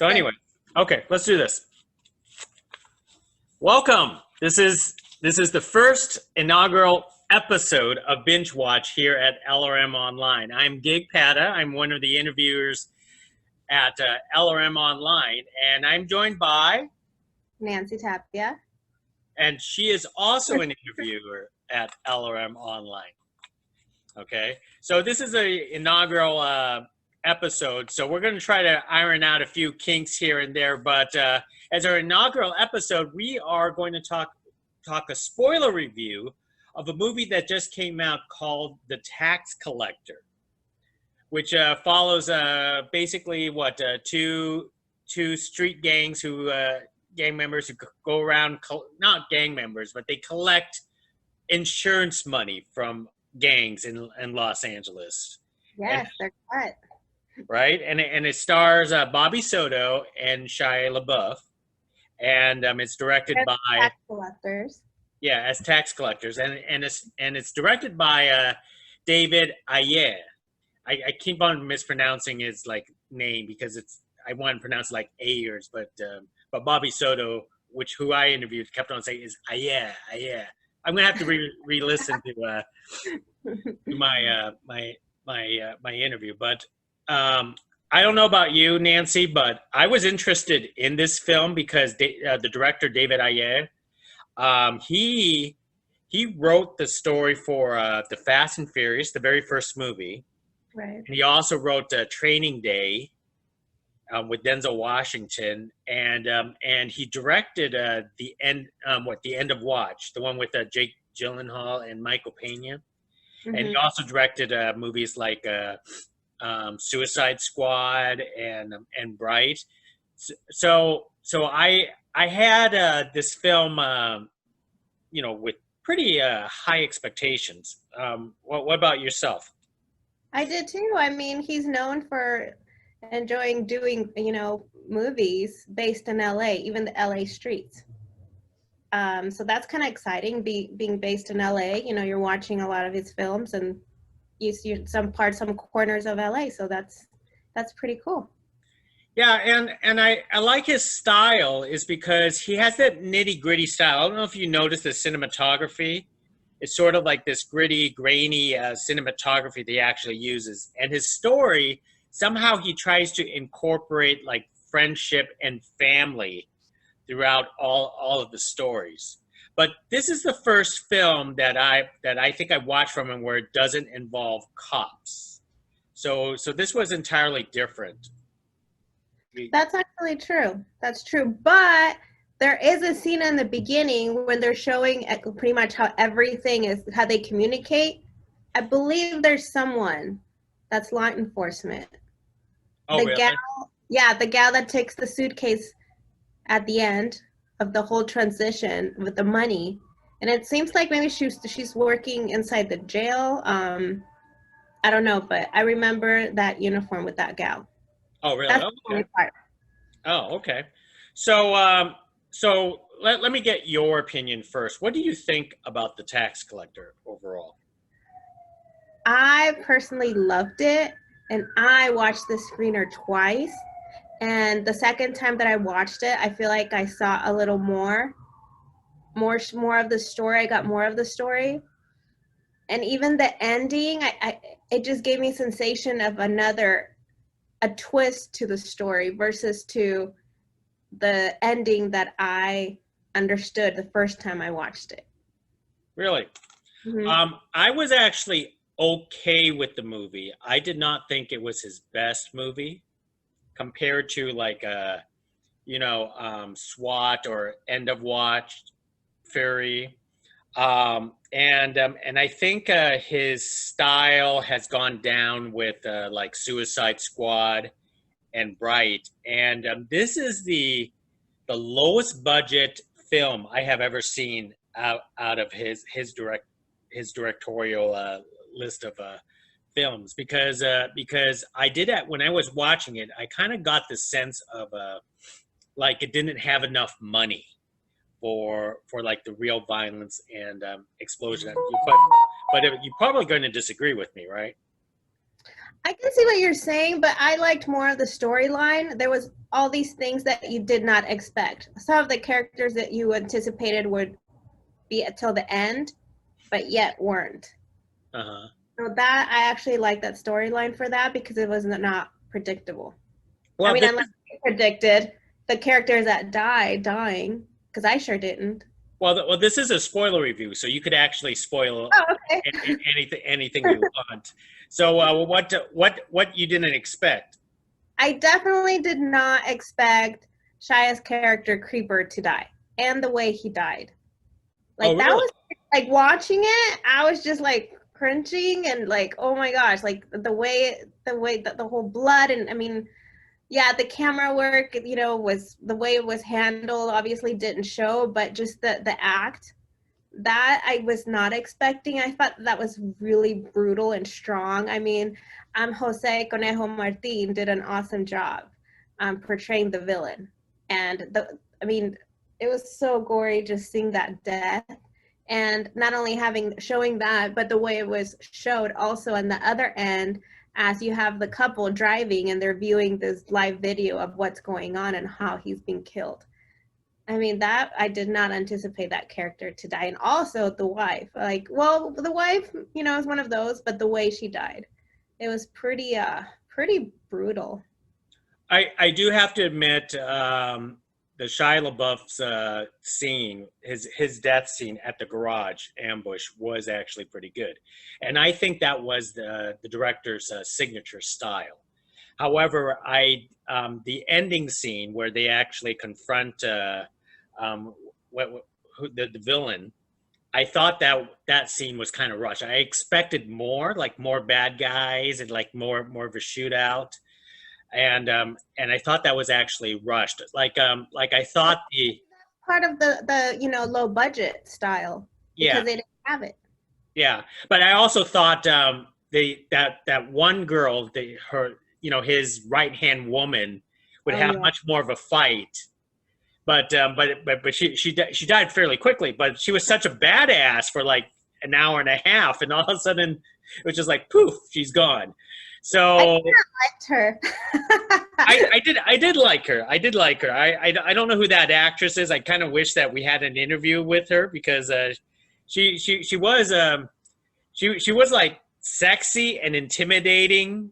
So anyway, okay, let's do this. Welcome. This is the first inaugural episode of Binge Watch here at LRM Online. I'm Patta. I'm one of the interviewers at LRM Online, and I'm joined by Nancy Tapia. And she is also an interviewer at LRM Online. Okay, so this is an inaugural episode, so we're going to try to iron out a few kinks here and there, but as our inaugural episode, we are going to talk a spoiler review of a movie that just came out called The Tax Collector, which follows basically two street gangs gang members who go around, not gang members, but they collect insurance money from gangs in Los Angeles. Yes, they're cut. Right, and it stars Bobby Soto and Shia LaBeouf, and it's directed by tax collectors. Yeah, as tax collectors, and it's directed by David Ayer. I keep on mispronouncing his name because I want to pronounce it like Ayers, but Bobby Soto, who I interviewed, kept on saying is Ayer. I'm gonna have to re-listen to my interview, but I don't know about you, Nancy, but I was interested in this film because the director David Ayer, he wrote the story for the Fast and Furious, the very first movie. Right. And he also wrote Training Day with Denzel Washington, and he directed the end of Watch, the one with Jake Gyllenhaal and Michael Pena. Mm-hmm. And he also directed movies like Suicide Squad and Bright. So I had this film, with pretty high expectations. What about yourself? I did too. I mean, he's known for enjoying doing, movies based in LA, even the LA streets. So that's kind of exciting, being based in LA. You're watching a lot of his films and you see some corners of LA. So that's pretty cool. Yeah, and I like his style is because he has that nitty gritty style. I don't know if you noticed the cinematography. It's sort of like this gritty, grainy cinematography that he actually uses. And his story, somehow he tries to incorporate like friendship and family throughout all of the stories. But this is the first film that I think I watched from him where it doesn't involve cops. So this was entirely different. That's actually true. That's true. But there is a scene in the beginning when they're showing pretty much how everything is, how they communicate. I believe there's someone that's law enforcement. Oh, the really? the gal that takes the suitcase at the end of the whole transition with the money. And it seems like maybe she's working inside the jail. I don't know, but I remember that uniform with that gal. Oh, really? That's the only part. Oh, okay. So let me get your opinion first. What do you think about The Tax Collector overall? I personally loved it, and I watched the screener twice. And the second time that I watched it, I feel like I saw a little more of the story. I got more of the story. And even the ending, it just gave me a sensation of a twist to the story versus to the ending that I understood the first time I watched it. Really? Mm-hmm. I was actually okay with the movie. I did not think it was his best movie compared to SWAT or End of Watch, Fury. And I think his style has gone down with like Suicide Squad and Bright. And this is the lowest budget film I have ever seen out of his directorial list of films because I did when I was watching it, I kind of got the sense of like it didn't have enough money for like the real violence and explosion. But you're probably going to disagree with me, right? I can see what you're saying, but I liked more of the storyline. There was all these things that you did not expect. Some of the characters that you anticipated would be until the end, but yet weren't. Uh-huh. So that I actually like that storyline for that because it was not predictable. I Well, mean, this unless you predicted the characters that dying, because I sure didn't. well, this is a spoiler review, so you could actually spoil Oh, okay. anything you want. So, what you didn't expect? I definitely did not expect Shia's character Creeper to die, and the way he died. Oh, Like that really? was like watching it. I was just like cringing and like, oh my gosh, like the whole blood and I mean, yeah, the camera work, was the way it was handled. Obviously, didn't show, but just the act that I was not expecting. I thought that was really brutal and strong. I mean, Jose Conejo Martin did an awesome job portraying the villain, and I mean, it was so gory just seeing that death, and not only showing that, but the way it was showed also on the other end, as you have the couple driving and they're viewing this live video of what's going on and how he's being killed. I mean, that I did not anticipate that character to die. And also the wife. Like, well, the wife, is one of those, but the way she died, it was pretty brutal. I do have to admit, the Shia LaBeouf's scene, his death scene at the garage ambush was actually pretty good, and I think that was the director's signature style. However, the ending scene where they actually confront the villain, I thought that scene was kind of rushed. I expected more, like more bad guys and like more of a shootout, and I thought that was actually rushed. Like I thought Part of the low budget style yeah, because they didn't have it. yeah, but I also thought that one girl, his right hand woman would Oh have yeah. much more of a fight. But she died fairly quickly. But she was such a badass for like an hour and a half, and all of a sudden it was just like poof, she's gone. I So liked her. I did like her. I did like her. I don't know who that actress is. I kind of wish that we had an interview with her because she was she was like sexy and intimidating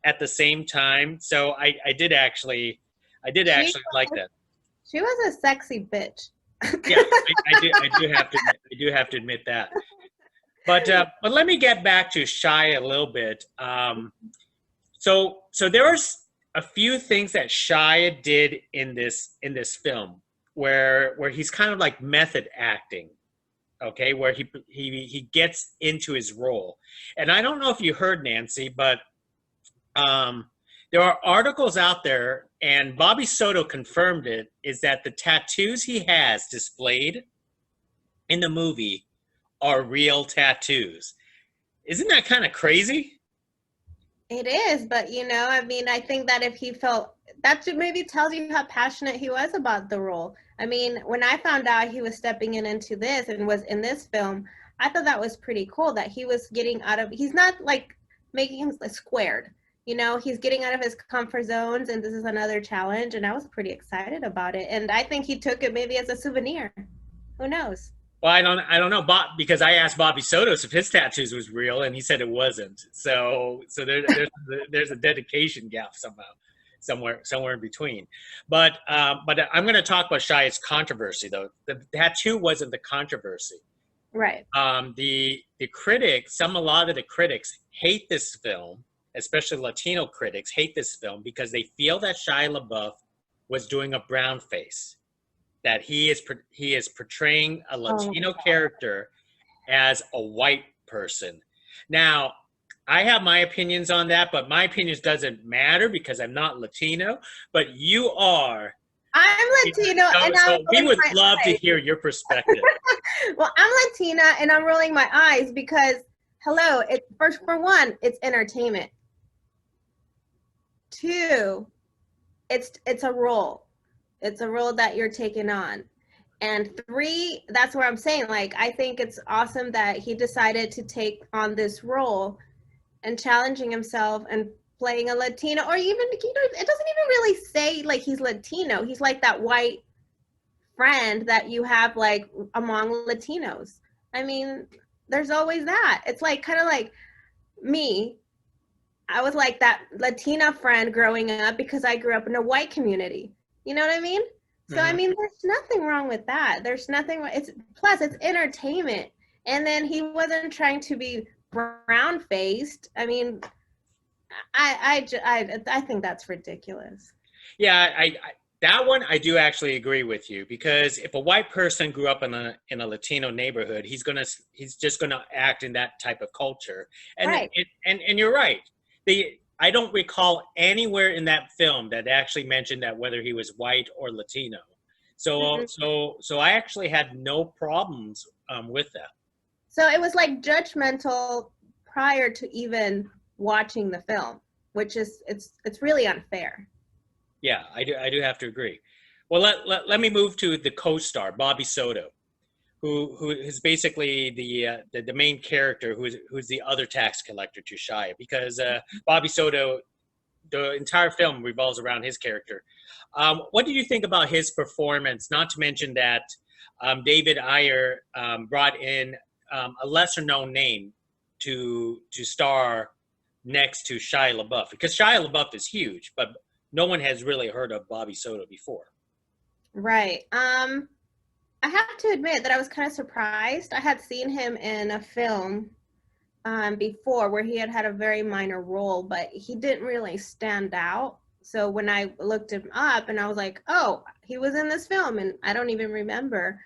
at the same time. So I did actually she, like that. she was a sexy bitch. Yeah, I do have to admit that. But let me get back to Shia a little bit. So there are a few things that Shia did in this film where he's kind of like method acting, okay, where he gets into his role. And I don't know if you heard, Nancy, but there are articles out there, and Bobby Soto confirmed it, is that the tattoos he has displayed in the movie are real tattoos. Isn't that kind of crazy? It is, but I mean, I think that if he felt that maybe tells you how passionate he was about the role. I mean, when I found out he was stepping into this and was in this film, I thought that was pretty cool that he was getting out of, he's not like making him squared. He's getting out of his comfort zones, and this is another challenge, and I was pretty excited about it. And I think he took it maybe as a souvenir. Who knows? Well, I don't know, Bob, because I asked Bobby Sotos if his tattoos was real, and he said it wasn't. So there's a dedication gap somewhere in between. But I'm going to talk about Shia's controversy, though. The tattoo wasn't the controversy. Right. The critics, a lot of the critics hate this film, especially Latino critics hate this film because they feel that Shia LaBeouf was doing a brown face, that he is portraying a Latino character as a white person. Now, I have my opinions on that, but my opinions doesn't matter because I'm not Latino, but you are. I'm Latino, so we would love to hear your perspective. Well, I'm Latina, and I'm rolling my eyes because, hello, for one, it's entertainment. Two, it's a role. It's a role that you're taking on. And three, that's where I'm saying, like, I think it's awesome that he decided to take on this role and challenging himself and playing a Latino, or even, it doesn't even really say like he's Latino. He's like that white friend that you have like among Latinos. I mean, there's always that. It's like kind of like me. I was like that Latina friend growing up because I grew up in a white community. You know what I mean? So I Mhm. mean, there's nothing wrong with that. There's nothing. It's plus it's entertainment. And then he wasn't trying to be brown faced. I mean, I think that's ridiculous. Yeah, that one I do actually agree with you, because if a white person grew up in a Latino neighborhood, he's just gonna act in that type of culture. And Right. and you're right. I don't recall anywhere in that film that actually mentioned that whether he was white or Latino. Mm-mm. So I actually had no problems with that. So it was like judgmental prior to even watching the film, which is it's really unfair. Yeah, I do have to agree. Well, let me move to the co-star, Bobby Soto, who is basically the main character, who's the other tax collector to Shia, because Bobby Soto, the entire film revolves around his character. What did you think about his performance? Not to mention that David Ayer brought in a lesser known name to star next to Shia LaBeouf, because Shia LaBeouf is huge, but no one has really heard of Bobby Soto before. Right. I have to admit that I was kind of surprised. I had seen him in a film before where he had had a very minor role, but he didn't really stand out. So when I looked him up and I was like, oh, he was in this film and I don't even remember.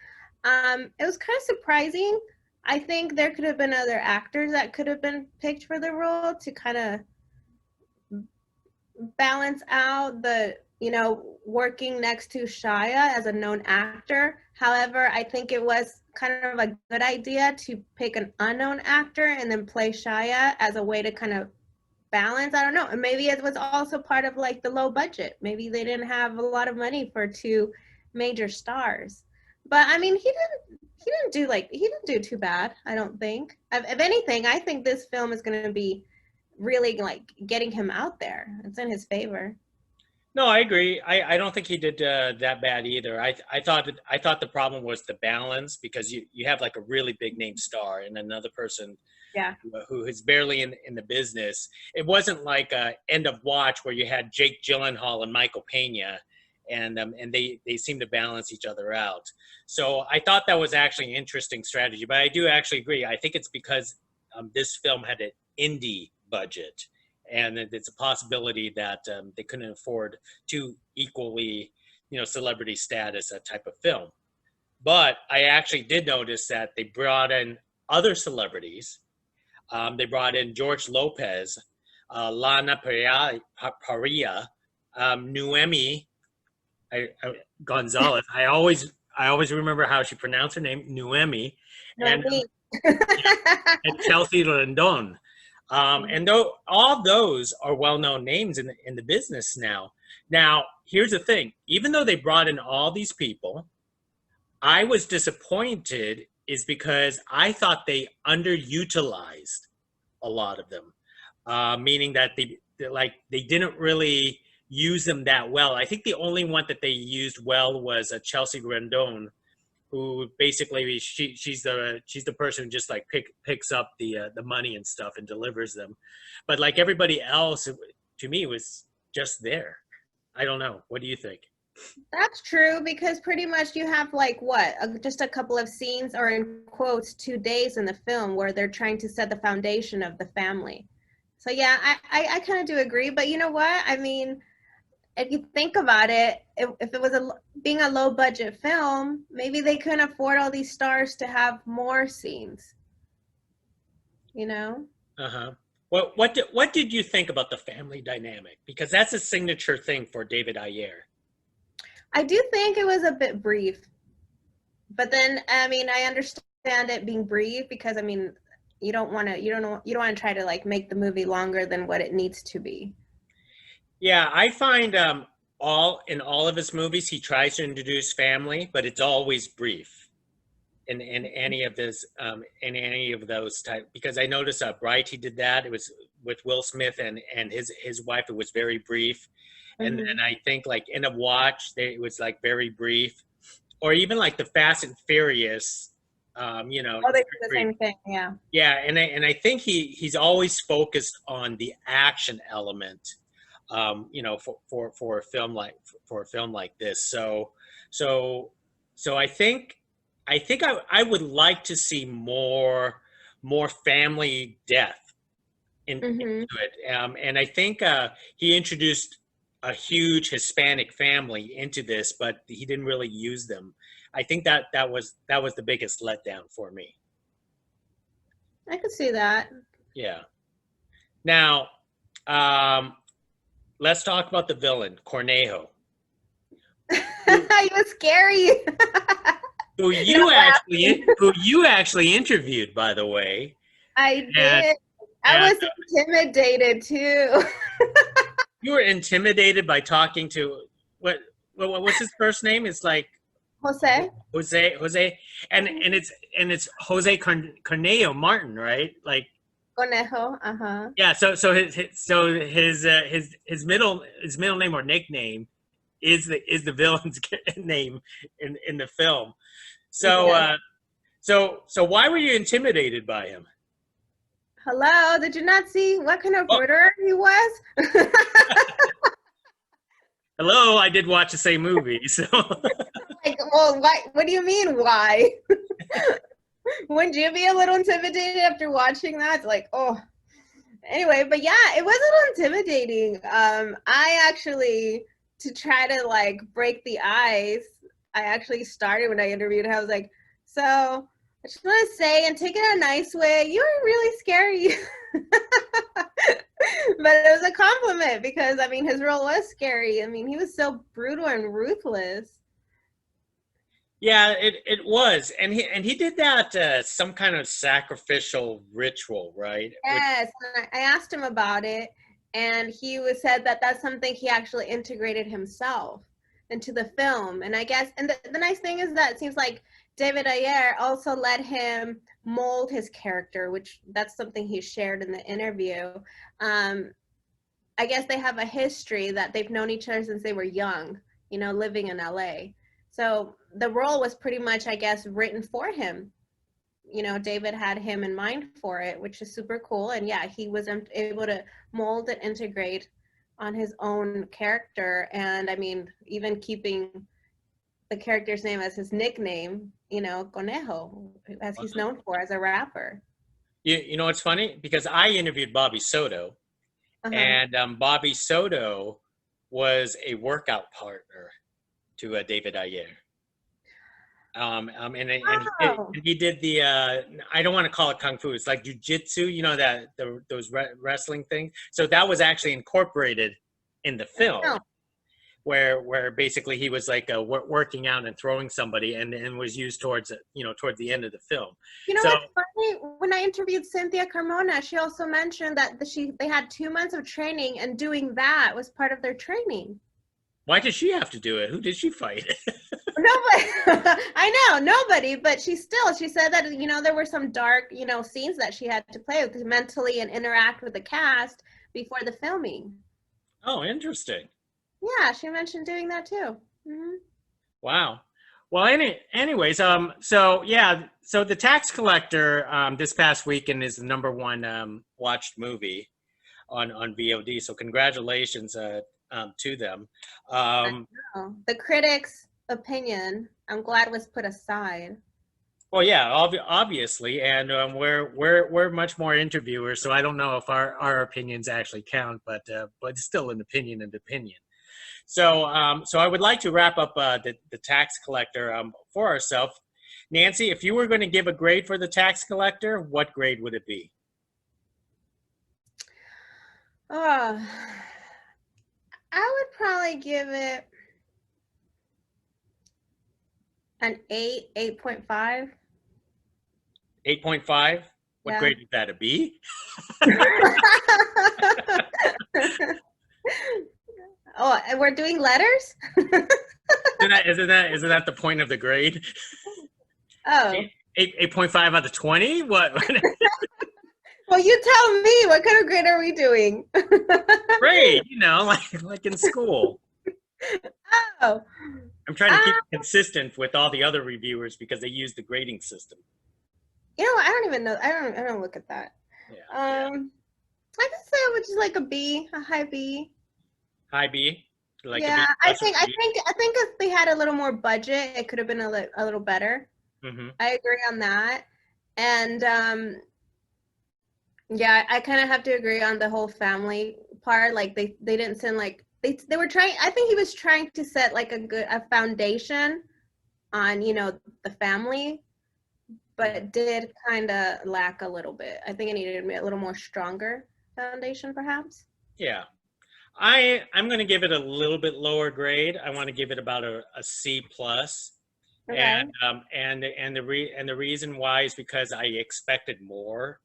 It was kind of surprising. I think there could have been other actors that could have been picked for the role to kind of balance out the, working next to Shia as a known actor. However, I think it was kind of a good idea to pick an unknown actor and then play Shia as a way to kind of balance. I don't know. And maybe it was also part of like the low budget. Maybe they didn't have a lot of money for two major stars. But I mean, he didn't do too bad, I don't think. If anything, I think this film is going to be really like getting him out there. It's in his favor. No, I agree. I don't think he did that bad either. I thought the problem was the balance, because you have like a really big name star and another person Yeah. who is barely in the business. It wasn't like End of Watch where you had Jake Gyllenhaal and Michael Pena, and they seem to balance each other out. So I thought that was actually an interesting strategy. But I do actually agree. I think it's because this film had an indie budget, and it's a possibility that they couldn't afford two equally, celebrity status type of film. But I actually did notice that they brought in other celebrities. They brought in George Lopez, Lana Paria, Noemi Gonzalez. I always remember how she pronounced her name, Noemi, You know what and, I mean? and Chelsea Rendon. And though all those are well-known names in the business now. Now, here's the thing: even though they brought in all these people, I was disappointed, is because I thought they underutilized a lot of them, meaning that they didn't really use them that well. I think the only one that they used well was Chelsea Rendon, who basically she's the person who just like picks up the money and stuff and delivers them. But like everybody else, to me, was just there. I don't know. What do you think? That's true because pretty much you have like what, just a couple of scenes or in quotes 2 days in the film where they're trying to set the foundation of the family. So yeah, I kind of do agree. But you know what? I mean, if you think about it, if it was being a low budget film, maybe they couldn't afford all these stars to have more scenes. You know? Uh-huh. Well, what did you think about the family dynamic? Because that's a signature thing for David Ayer. I do think it was a bit brief, but then I mean I understand it being brief because I mean you don't want to try to like make the movie longer than what it needs to be. Yeah, I find all of his movies he tries to introduce family, but it's always brief in any of this in any of those type. Because I noticed Bright he did that. It was with Will Smith and his wife. It was very brief, and Mhm. I think like End of Watch, it was like very brief, or even like the Fast and Furious, Oh, they it's do the brief. same thing. Yeah. Yeah, and I think he's always focused on the action element, for a film like this. So so I think I would like to see more family death Mhm. into it, and I think he introduced a huge Hispanic family into this, but he didn't really use them. I think that was the biggest letdown for me. I could see that. Yeah. Now, um, let's talk about the villain, Cornejo, who He was scary. who Not you laughing. actually interviewed, by the way, I and did. I and was intimidated too. you were intimidated by talking to what what's his first name? It's like Jose. Jose, and it's Jose Cornejo Martin, right? Like, Conejo. Uh-huh. yeah. So his middle name or nickname is the villain's name in the film. So Yes. so why were you intimidated by him? Hello. Did you not see what kind of Oh, murderer he was? hello, I did watch the same movie. So Like, well, what do you mean, why? Wouldn't you be a little intimidated after watching that? It's like, oh. Anyway, but yeah, it was a little intimidating. I actually, to try to like break the ice, I actually started when I interviewed him. I was like, so I just want to say and take it in a nice way, you were really scary. But it was a compliment because I mean his role was scary. I mean, he was so brutal and ruthless. yeah, it was, and he did that some kind of sacrificial ritual, right? Which Yes, and I asked him about it, and said that that's something he actually integrated himself into the film. And I guess, and the nice thing is that it seems like David Ayer also let him mold his character, which that's something he shared in the interview. Um, I guess they have a history that they've known each other since they were young, living in LA. So the role was pretty much, I guess, written for him. David had him in mind for it, which is super cool. And yeah, he was able to mold and integrate on his own character. And I mean, even keeping the character's name as his nickname, Conejo, as he's known for as a rapper. you know what's funny, because I interviewed Bobby Soto, Uh-huh. and Bobby Soto was a workout partner to David Ayer. Oh, And he did the I don't want to call it kung fu. It's like jujitsu, that those wrestling things. So that was actually incorporated in the film, no. where basically he was like working out and throwing somebody, and was used towards the end of the film. You know So what's funny? When I interviewed Cynthia Carmona, she also mentioned that they had 2 months of training, and doing that was part of their training. why did she have to do it? Who did she fight? Nobody, I know nobody, but she said that there were some dark scenes that she had to play with mentally and interact with the cast before the filming. Oh, interesting. Yeah, she mentioned doing that too. Hmm. Wow. Well, anyways, so yeah, so The Tax Collector, this past weekend is the number one watched movie on VOD. So congratulations to them. I Um, know. The critics' opinion, I'm glad, was put aside. well, yeah, obviously, and we're much more interviewers, so I don't know if our opinions actually count, but it's still an opinion and opinion. So I would like to wrap up the Tax Collector for ourselves. Nancy, if you were going to give a grade for The Tax Collector, what grade would it be? Oh, I would probably give it an 8, 8.5. 8.5? What Yeah. grade is that, a B? Oh, and we're doing letters? Isn't that the point of the grade? Oh, 8.5 out of 20? What? Well, you tell me. What kind of grade are we doing? Great, like in school. Oh, I'm trying to keep it consistent with all the other reviewers because they use the grading system. I don't even know. I don't look at that. Yeah. I could say it was just like a B, a high B. High B. Like Yeah, a I B think if they had a little more budget, it could have been a little better. Mm-hmm. I agree on that. And yeah, I kind of have to agree on the whole family part. Like they didn't send like they were trying. I think he was trying to set like a foundation on the family, but it did kind of lack a little bit. I think it needed to be a little more stronger foundation, perhaps. Yeah. I'm going to give it a little bit lower grade. I want to give it about a C plus. Okay. And the reason why is because I expected more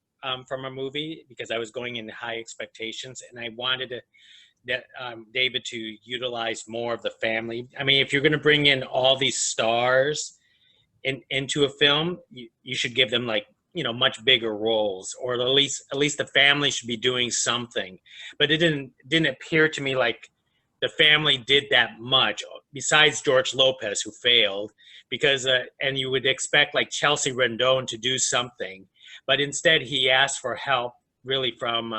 from a movie, because I was going in high expectations, and I wanted David to utilize more of the family. I mean, if you're going to bring in all these stars into a film, you should give them like much bigger roles, or at least the family should be doing something. But it didn't appear to me like the family did that much, besides George Lopez, who failed, because and you would expect like Chelsea Rendon to do something, but instead he asked for help really from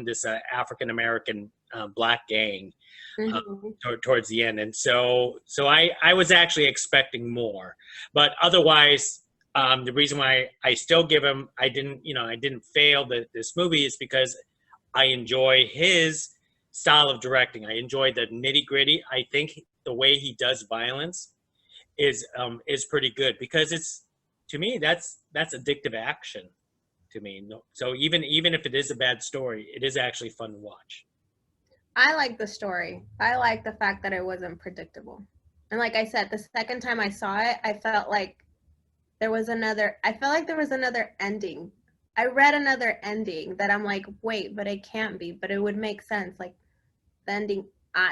this African American black gang towards the end. And so I was actually expecting more, but otherwise the reason why I still give him, I didn't fail this movie, is because I enjoy his style of directing. I enjoy the nitty gritty. I think the way he does violence is pretty good, because it's, to me, that's addictive action to me. So even if it is a bad story, it is actually fun to watch. I like the story. I like the fact that it wasn't predictable. And like I said, the second time I saw it, I felt like there was another ending. I read another ending that I'm like, wait, but it can't be, but it would make sense. Like the ending,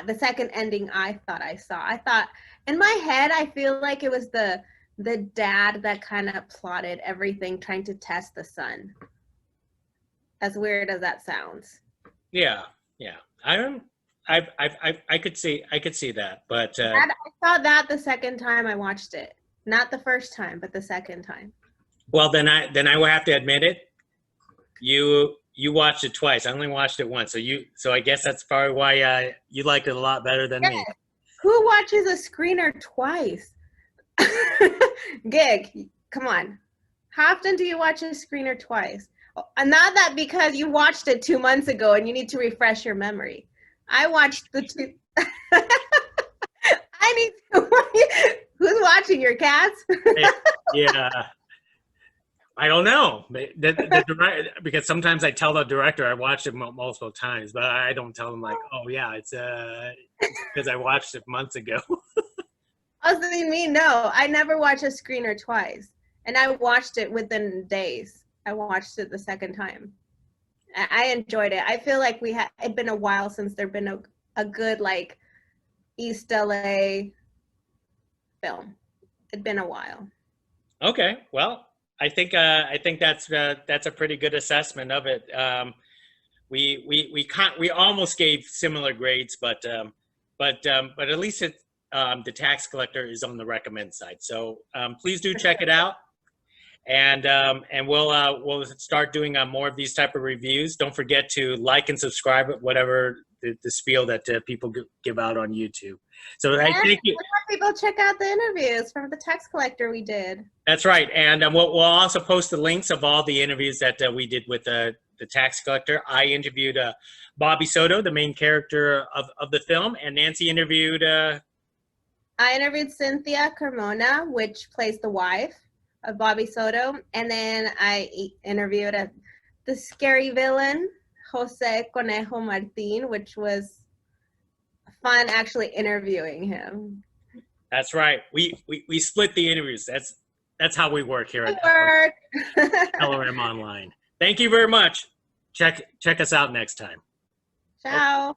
the second ending I thought I saw. I thought in my head, I feel like it was the dad that kind of plotted everything, trying to test the son. As weird as that sounds. Yeah. I could see that, but I saw that the second time I watched it, not the first time, but the second time. Well, then I will have to admit it. You watched it twice. I only watched it once, so I guess that's probably why you liked it a lot better than me. Who watches a screener twice? Gig, come on. How often do you watch a screener twice? Not that because you watched it 2 months ago and you need to refresh your memory. I watched the two. I need to. Who's watching, your cats? Yeah. I don't know. Because sometimes I tell the director I watched it multiple times, but I don't tell them like, oh yeah, it's because I watched it months ago. Also, me, no, I never watch a screener twice, and I watched it within days. I watched it the second time. I enjoyed it. I feel like it'd been a while since there'd been a good like East LA film. It'd been a while. Okay, well, I think that's a pretty good assessment of it. We almost gave similar grades, but at least the Tax Collector is on the recommend side. So please do check it out. And we'll start doing more of these type of reviews. Don't forget to like and subscribe, whatever the spiel that people give out on YouTube. So I thank you. People check out the interviews from the Tax Collector we did. That's right, and we'll also post the links of all the interviews that we did with the Tax Collector. I interviewed Bobby Soto, the main character of the film, and Nancy interviewed. I interviewed Cynthia Carmona, which plays the wife of Bobby Soto, and then I interviewed the scary villain, Jose Conejo Martin, which was fun actually interviewing him. That's right. We split the interviews. That's how we work here at LRM Online. Thank you very much. Check us out next time. Ciao.